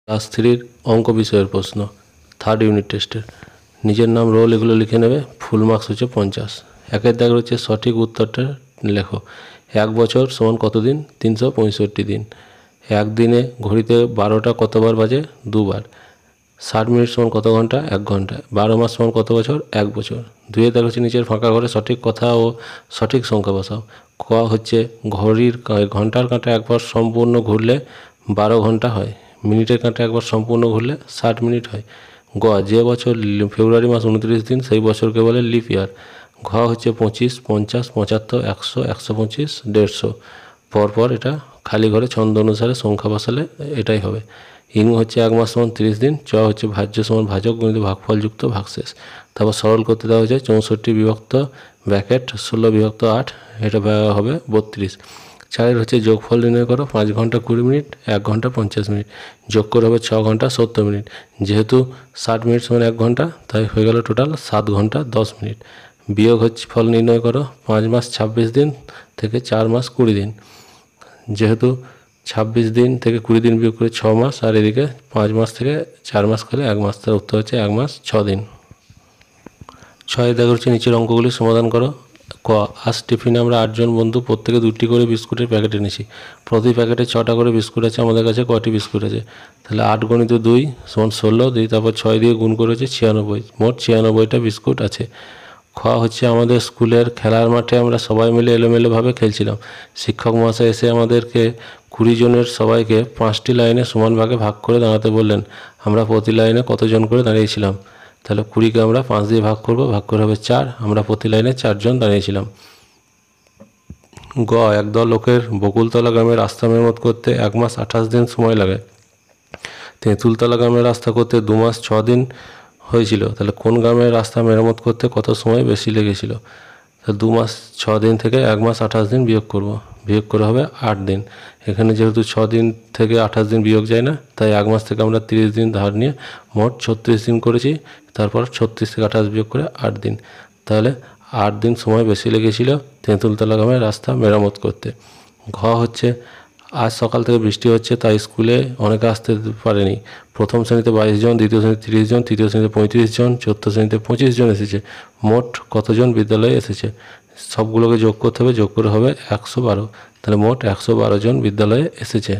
Class 3-র অঙ্ক বিষয়ের প্রশ্ন, 3rd ইউনিট টেস্টের। নিজের নাম, রোল এগুলো লিখে নেবে। ফুল মার্কস হচ্ছে 50। একের দাগ হচ্ছে সঠিক উত্তরটা লেখো। 1 বছর সমান কত দিন? 365 দিন। একদিনে ঘড়িতে 12টা কতবার বাজে? 2 বার। 60 মিনিট সমান কত ঘন্টা? 1 ঘন্টা। 12 মাস সমান কত বছর? 1 বছর। 2-এর দাগ হচ্ছে নিচের ফাঁকা ঘরে সঠিক কথা ও সঠিক সংখ্যা বসাও। ক হচ্ছে ঘড়ির ঘন্টার কাঁটা একবার সম্পূর্ণ ঘুরলে 12 ঘন্টা হয়। মিনিটের কাঁটা একবার সম্পূর্ণ ঘুরলে 60 মিনিট হয়। গ যে বছর ফেব্রুয়ারি মাস 29 দিন সেই বছরকে বলে লিপ ইয়ার। ঘ হচ্ছে 25, 50, 75, 100, 125, 150 পরপর এটা খালি ঘরে ছন্দ অনুসারে সংখ্যা বসালে এটাই হবে। ইং হচ্ছে 1 মাস সমান 30 দিন। চ হচ্ছে ভাজ্য সমান ভাজক গণিত ভাগফলযুক্ত ভাগশেষ। তারপর সরল করতে দেওয়া হয়েছে 64 বিভক্ত ব্র্যাকেট 16 বিভক্ত 8, এটা হবে 32। 4-এর হচ্ছে যোগফল নির্ণয় করো। 5 ঘন্টা 20 মিনিট, 1 ঘন্টা 50 মিনিট। যোগ করে হবে 6 ঘন্টা 70 মিনিট। যেহেতু 60 মিনিট সমান 1 ঘন্টা, তাই হয়ে গেল টোটাল 7 ঘন্টা 10 মিনিট। বিয়োগ হচ্ছে ফল নির্ণয় করো। 5 মাস 26 দিন থেকে 4 মাস 20 দিন। যেহেতু 26 দিন থেকে 20 দিন বিয়োগ করে 6 মাস, আর এদিকে 5 মাস থেকে 4 মাস করে 1 মাস, তার উত্তর হচ্ছে 1 মাস 6 দিন। 6-এর দাগ হচ্ছে নিচের অঙ্কগুলি সমাধান করো। ক আজ টিফিনে আমরা 8 জন বন্ধু প্রত্যেকে 2টি করে বিস্কুটের প্যাকেট এনেছি। প্রতি প্যাকেটে 6টা করে বিস্কুট আছে। আমাদের কাছে কয়টি বিস্কুট আছে? তাহলে 8 × 2 সমান 16, দিয়ে তারপর 6 দিয়ে গুণ করেছে 96, মোট 96টা বিস্কুট আছে। খ হচ্ছে আমাদের স্কুলের খেলার মাঠে আমরা সবাই মিলে এলোমেলোভাবে খেলছিলাম। শিক্ষক মহাশয় এসে আমাদেরকে 20 জনের সবাইকে 5টি লাইনে সমান ভাগে ভাগ করে দাঁড়াতে বললেন। আমরা প্রতি লাইনে কতজন করে দাঁড়িয়েছিলাম? তাহলে 20কে আমরা 5 দিয়ে ভাগ করব, ভাগ করে হবে 4। আমরা প্রতি লাইনে 4 জন দাঁড়িয়েছিলাম। গ একদল লোকের বকুলতলা গ্রামের রাস্তা মেরামত করতে 1 মাস 28 দিন সময় লাগে। তেঁতুলতলা গ্রামের রাস্তা করতে 2 মাস 6 দিন হয়েছিল। তাহলে কোন গ্রামের রাস্তা মেরামত করতে কত সময় বেশি লেগেছিল? তাহলে 2 মাস 6 দিন থেকে 1 মাস 28 দিন বিয়োগ করব, বিয়োগ করে হবে 8 দিন। এখানে যেহেতু 6 দিন থেকে 28 দিন বিয়োগ যায় না, তাই 1 মাস থেকে আমরা 30 দিন ধার নিয়ে মোট 36 দিন করেছি। তারপর 36 থেকে 28 বিয়োগ করে 8 দিন। তাহলে 8 দিন সময় বেশি লেগেছিল তেঁতুলতলা গ্রামের রাস্তা মেরামত করতে। ঘ হচ্ছে আজ সকাল থেকে বৃষ্টি হচ্ছে, তাই স্কুলে অনেকে আসতে পারেনি। প্রথম শ্রেণীতে 22 জন, দ্বিতীয় শ্রেণীতে 30 জন, তৃতীয় শ্রেণীতে 35 জন, চতুর্থ শ্রেণীতে 25 জন এসেছে। মোট কতজন বিদ্যালয়ে এসেছে? সবগুলোকে যোগ করতে হবে, যোগ করে হবে 112। তাহলে মোট 112 জন বিদ্যালয়ে এসেছে।